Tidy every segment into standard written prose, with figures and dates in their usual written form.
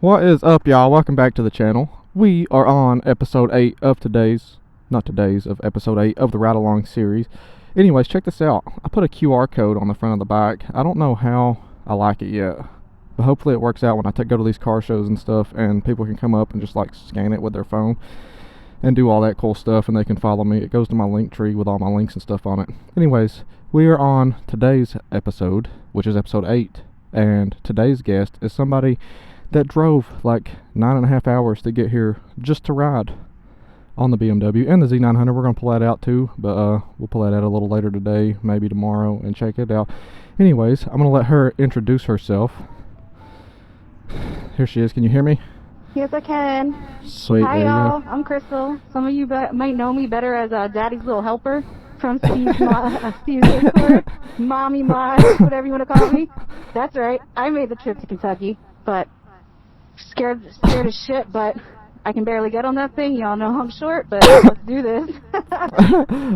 What is up, y'all? Welcome back to the channel. We are on episode 8 of of episode 8 of the Ride Along series. Anyways, check this out. I put a QR code on the front of the bike. I don't know how I like it yet, but hopefully it works out when I go to these car shows and stuff, and people can come up and just like scan it with their phone and do all that cool stuff, and they can follow me. It goes to my link tree with all my links and stuff on it. Anyways, we are on today's episode, which is episode 8, and today's guest is somebody that drove like 9.5 hours to get here just to ride on the BMW and the Z900. We're going to pull that out too, but we'll pull that out a little later today, maybe tomorrow, and check it out. Anyways, I'm going to let her introduce herself. Here she is. Can you hear me? Yes, I can. Sweet. Hi, y'all. I'm Crystal. Some of you might know me better as Daddy's Little Helper from Steve's store. Mommy Mod, whatever you want to call me. That's right. I made the trip to Kentucky, but scared as shit, but I can barely get on that thing. Y'all know I'm short, but let's do this.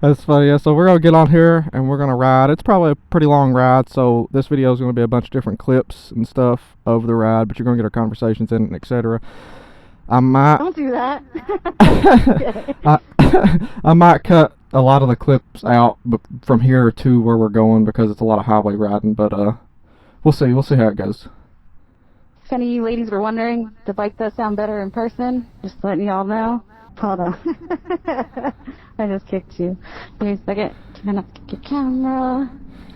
That's funny. Yeah, so we're going to get on here and we're going to ride. It's probably a pretty long ride, so this video is going to be a bunch of different clips and stuff of the ride, but you're going to get our conversations in, etc. I might... Don't do that. I might cut a lot of the clips out from here to where we're going because it's a lot of highway riding, but we'll see. We'll see how it goes. If any of you ladies were wondering, the bike does sound better in person. Just letting y'all know. Hold on. I just kicked you. Wait a second. Try not to kick your camera.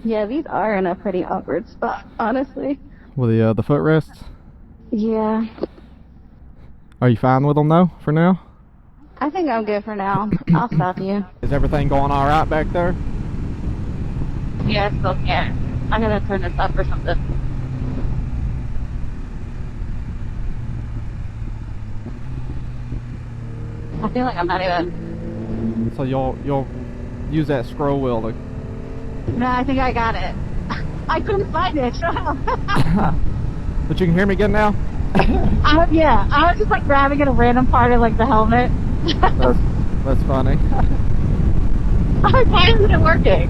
Yeah, these are in a pretty awkward spot, honestly. With the footrests? Yeah. Are you fine with them though, for now? I think I'm good for now. I'll stop you. Is everything going alright back there? Yeah, I still can. I gotta turn this up or something. I feel like I'm not even... So you'll use that scroll wheel to... No, I think I got it. I couldn't find it. Shut up. But you can hear me good now? Yeah, I was just like grabbing at a random part of like the helmet. That's funny. Why isn't it working?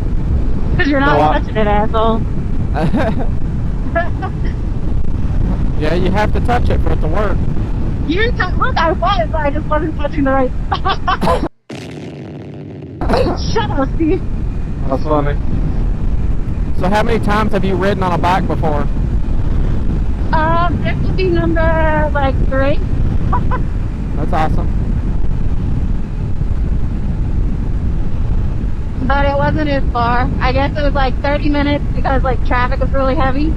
Because you're not touching it, asshole. Yeah, you have to touch it for it to work. Look, I just wasn't touching the right spot. Shut up, Steve. That's funny. So how many times have you ridden on a bike before? This would be number like 3. That's awesome. But it wasn't as far. I guess it was like 30 minutes because like traffic was really heavy.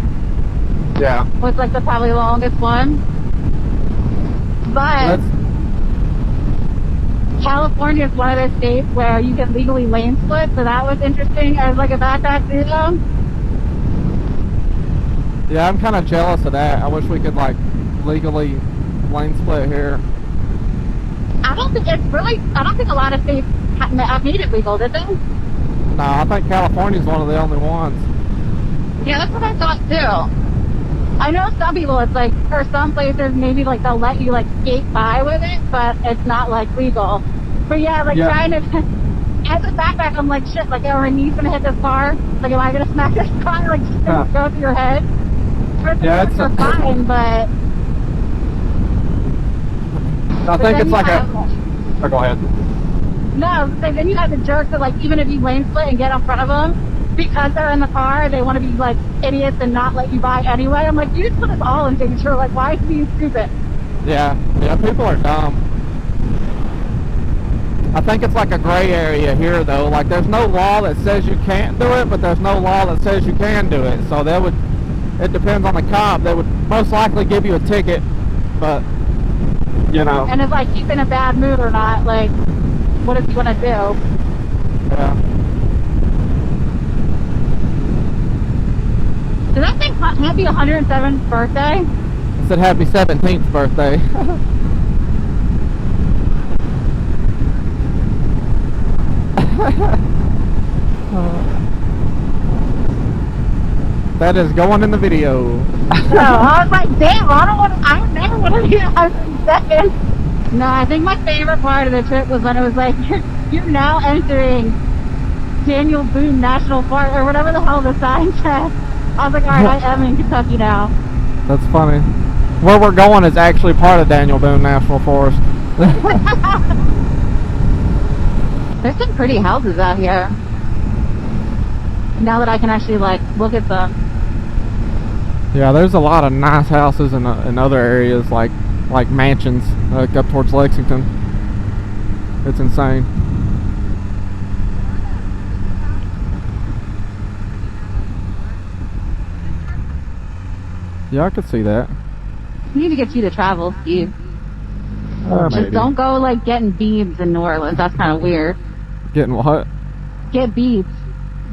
Yeah. Was like the probably longest one. But California is one of those states where you can legally lane split, so that was interesting as like a backpack video. Yeah, I'm kind of jealous of that. I wish we could like legally lane split here. I don't think a lot of states have made it legal, did they? No, I think California's one of the only ones. Yeah, that's what I thought too. I know some people, it's like, or some places, maybe like they'll let you like skate by with it, but it's not like legal. But yeah, like trying to, as a backpack, I'm like, shit, like, are my knees gonna hit this car? Like, am I gonna smack this car? Like, just go through your head? Yeah, it's fine, but. I think it's like Oh, go ahead. No, so then you have the jerks that, like, even if you lane split and get in front of them, because they're in the car, they want to be like idiots and not let you by anyway. I'm like, you just put us all in danger. Like, why is being stupid? Yeah, people are dumb. I think it's like a gray area here, though. Like, there's no law that says you can't do it, but there's no law that says you can do it. So it depends on the cop. They would most likely give you a ticket, but, you know. And if, like, he's in a bad mood or not, like, what is he gonna do? Yeah. Did that say happy 107th birthday? It said happy 17th birthday. That is going in the video. No, I was like, damn, I would never want to be 107th. No, I think my favorite part of the trip was when it was like, you're now entering Daniel Boone National Park, or whatever the hell the sign said. I was like, alright, I am in Kentucky now. That's funny. Where we're going is actually part of Daniel Boone National Forest. There's some pretty houses out here. Now that I can actually like look at them. Yeah, there's a lot of nice houses in other areas, like mansions, up towards Lexington. It's insane. Yeah, I could see that. We need to get you to travel, Steve. Just Maybe. don't go like getting beads in New Orleans. That's kind of weird. Getting what? Get beads.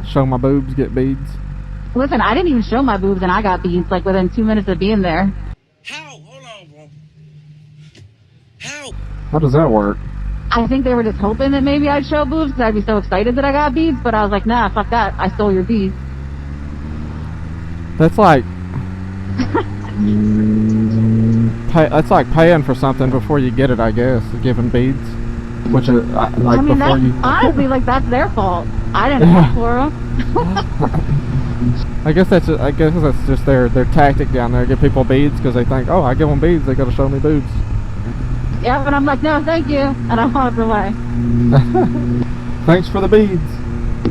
Show my boobs, get beads. Listen, I didn't even show my boobs and I got beads like within 2 minutes of being there. How? Hold on, bro. How? How does that work? I think they were just hoping that maybe I'd show boobs because I'd be so excited that I got beads, but I was like, nah, fuck that. I stole your beads. That's like that's like paying for something before you get it, I guess. Giving beads, which is like I mean, before that's, you. honestly, like that's their fault. I didn't ask for them. I guess that's just their tactic down there. Get people beads because they think, oh, I give them beads, they got to show me boobs. Yeah, but I'm like, no, thank you, and I walked away. Thanks for the beads.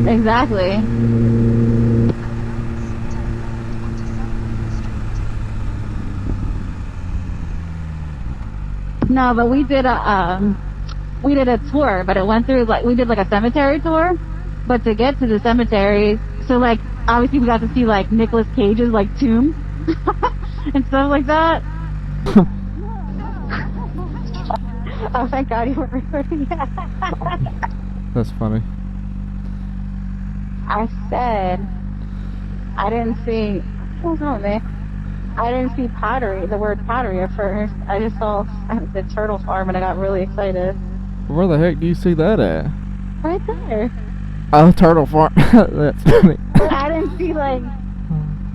Exactly. No, but we did a tour, but it went through like we did like a cemetery tour. But to get to the cemetery, so like obviously we got to see like Nicolas Cage's like tomb and stuff like that. Oh, thank God you weren't recording. That's funny. I said I didn't see. What's wrong with me? I didn't see pottery, the word pottery at first. I just saw the turtle farm and I got really excited. Where the heck do you see that at? Right there. Oh, turtle farm. That's funny. But I didn't see like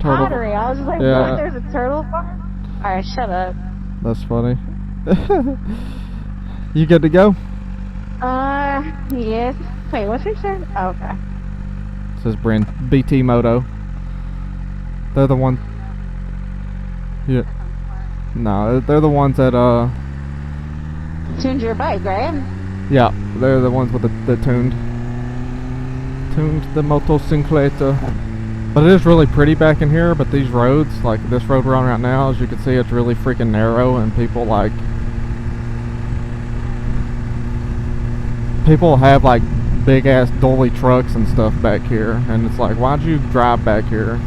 Turtle. pottery. I was just like, Yeah. what? There's a turtle farm? Alright, shut up. That's funny. You good to go? Yes. Wait, what's your shirt? Oh, okay. It says brand BT Moto. They're the ones. Yeah. No, they're the ones that Tuned your bike, right? yeah, they're the ones with the tuned the motocicleta. But it is really pretty back in here. But these roads, like this road we're on right now, as you can see, it's really freaking narrow, and people have like big ass dolly trucks and stuff back here, and it's like, why'd you drive back here?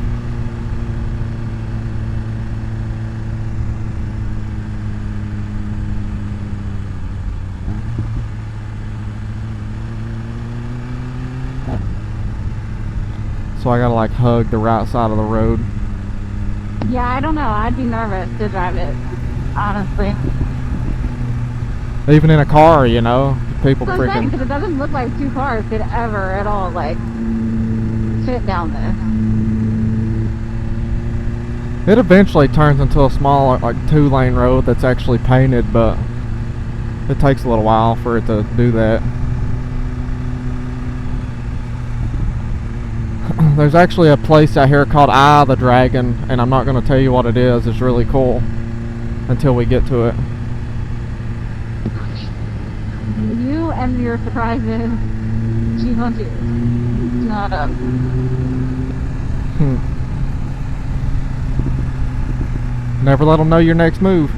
So I gotta like hug the right side of the road. Yeah, I don't know. I'd be nervous to drive it, honestly. Even in a car, you know, people So because freaking. it doesn't look like two cars could ever at all like fit down this. It eventually turns into a small like 2-lane road that's actually painted, but it takes a little while for it to do that. There's actually a place out here called Eye of the Dragon, and I'm not going to tell you what it is. It's really cool until we get to it. You and your surprises. She's on to it's not up. Never let them know your next move.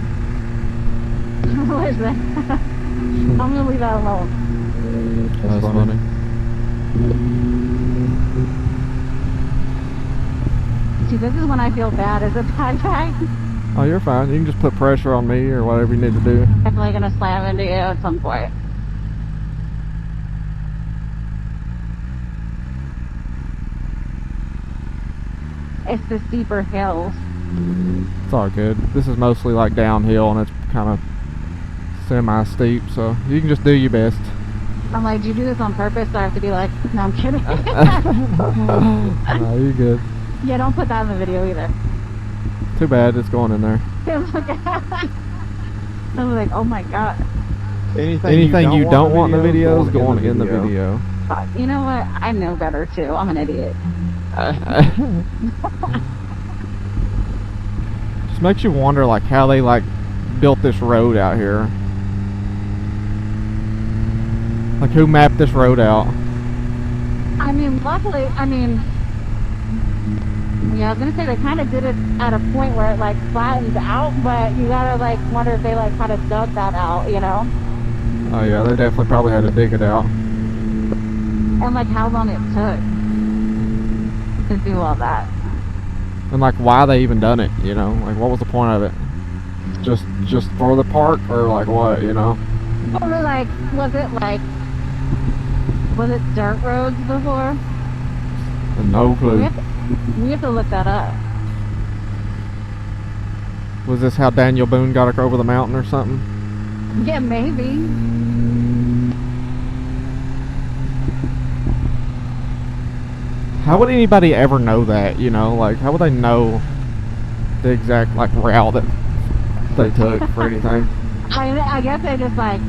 What is that? I'm gonna leave that alone. That's funny. See, this is when I feel bad as a bad guy. Oh, you're fine. You can just put pressure on me or whatever you need to do. I'm definitely gonna slam into you at some point. It's the steeper hills. It's all good. This is mostly like downhill, and it's kind of semi-steep, so you can just do your best. I'm like, do you do this on purpose? So I have to be like, no, I'm kidding. No, you're good. Yeah, don't put that in the video either. Too bad it's going in there. I was like, oh my god. Anything you don't want in the video is going in the video. You know what? I know better too. I'm an idiot. Just makes you wonder like how they like built this road out here. Like who mapped this road out? I mean, luckily, yeah, I was gonna say they kind of did it at a point where it like flattens out, but you gotta like wonder if they like kind of dug that out, you know? Oh yeah, they definitely probably had to dig it out. And like how long it took to do all that. And like why they even done it, you know? Like what was the point of it? Just for the park or like what, you know? Or like, was it dirt roads before? No clue. We have to look that up. Was this how Daniel Boone got over the mountain or something? Yeah, maybe. How would anybody ever know that, you know? Like, how would they know the exact, like, route that they took for anything? I guess they just, like,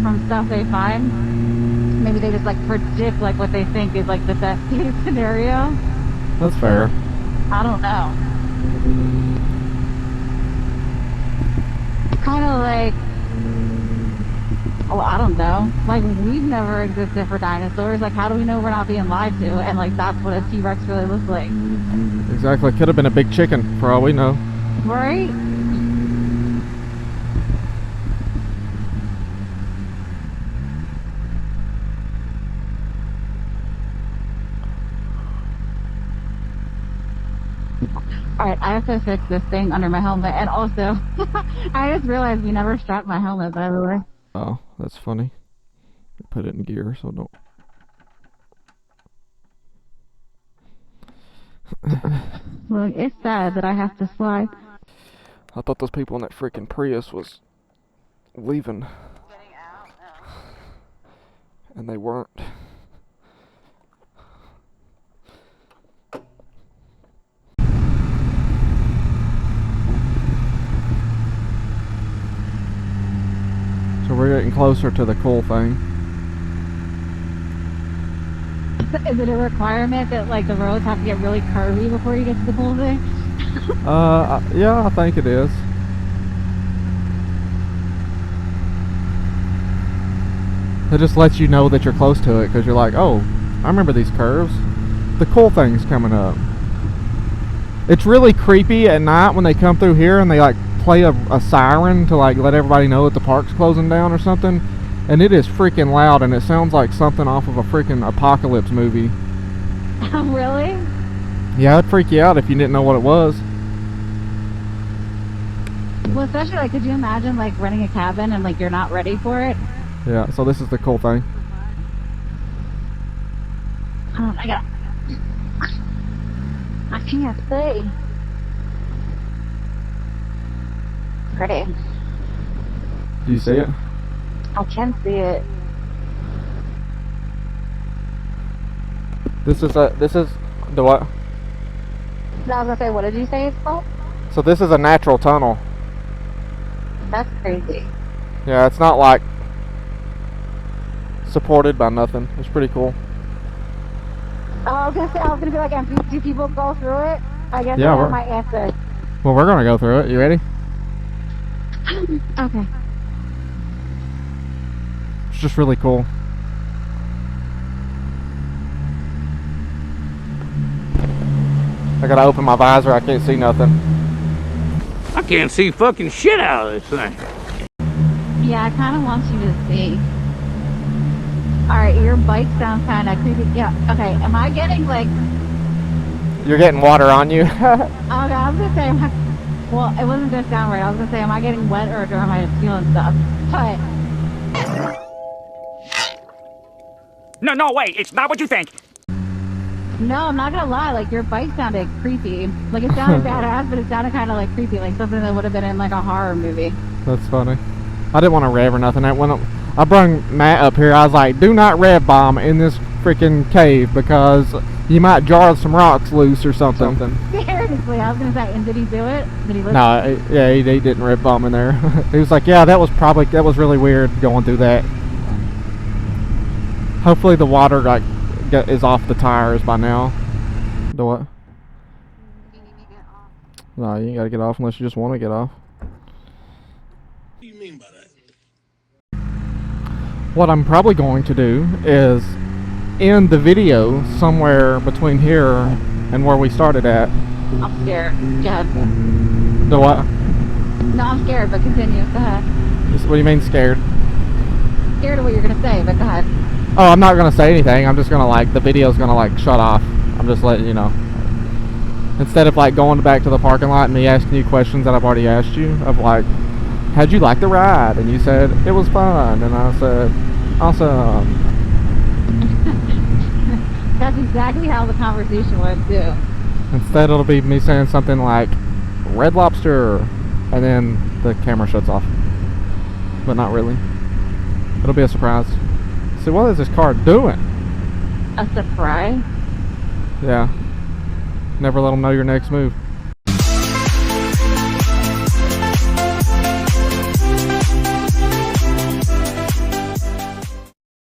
from stuff they find, maybe they just, like, predict, like, what they think is, like, the best case scenario. That's fair. I don't know. Kind of like, oh, I don't know. Like, we've never existed for dinosaurs. Like, how do we know we're not being lied to? And, like, that's what a T-Rex really looks like. Exactly. Could have been a big chicken, for all we know. Right? Alright, I have to fix this thing under my helmet. And also, I just realized we never strapped my helmet, by the way. Oh, that's funny. Put it in gear so don't... Look, it's sad that I have to slide. I thought those people in that freaking Prius was leaving. Getting out? No. And they weren't. So we're getting closer to the cool thing. Is it a requirement that like the roads have to get really curvy before you get to the cool thing? Yeah, I think it is. It just lets you know that you're close to it because you're like, oh, I remember these curves. The cool thing's coming up. It's really creepy at night when they come through here and they like play a siren to like let everybody know that the park's closing down or something. And it is freaking loud and it sounds like something off of a freaking apocalypse movie. Really? Yeah, it'd freak you out if you didn't know what it was. Well, especially like, could you imagine like renting a cabin and like you're not ready for it? Yeah, so this is the cool thing. Oh my god. I can't see. Pretty. Do you see it? I can see it. This is the what? No, I was gonna say, what did you say it's called? So this is a natural tunnel. That's crazy. Yeah, it's not like supported by nothing. It's pretty cool. Oh, I was gonna be like, do people go through it? I guess Yeah, I have my answer. Well, we're gonna go through it. You ready? Okay. It's just really cool. I gotta open my visor. I can't see nothing. I can't see fucking shit out of this thing. Yeah, I kind of want you to see. Alright, your bike sounds kind of creepy. Yeah, okay, am I getting like... You're getting water on you. Okay, I was gonna say, well, it wasn't just down right. I was gonna say, am I getting wet or am I just feeling stuff? But... No, wait, it's not what you think. No, I'm not gonna lie, like, your bike sounded creepy. Like, it sounded badass, but it sounded kind of, like, creepy, like something that would have been in, like, a horror movie. That's funny. I didn't want to rev or nothing. I brung Matt up here. I was like, do not rev bomb in this freaking cave because you might jar some rocks loose or something. Seriously, I was gonna say, and did he do it? Did he listen? No, yeah, he didn't rev bomb in there. He was like, yeah, that was really weird going through that. Hopefully the water like is off the tires by now. The what? No, you ain't gotta get off unless you just want to get off. What do you mean by that? What I'm probably going to do is end the video somewhere between here and where we started at. I'm scared. Go ahead. The what? No, I'm scared, but continue. Go ahead. What do you mean scared? Scared of what you're gonna say, but go ahead. Oh, I'm not gonna say anything. I'm just gonna like, the video's gonna like shut off. I'm just letting you know. Instead of like going back to the parking lot and me asking you questions that I've already asked you, of like, how'd you like the ride? And you said, it was fun. And I said, awesome. That's exactly how the conversation went too. Instead it'll be me saying something like, Red Lobster, and then the camera shuts off. But not really. It'll be a surprise. See, what is this car doing? A surprise? Yeah. Never let them know your next move.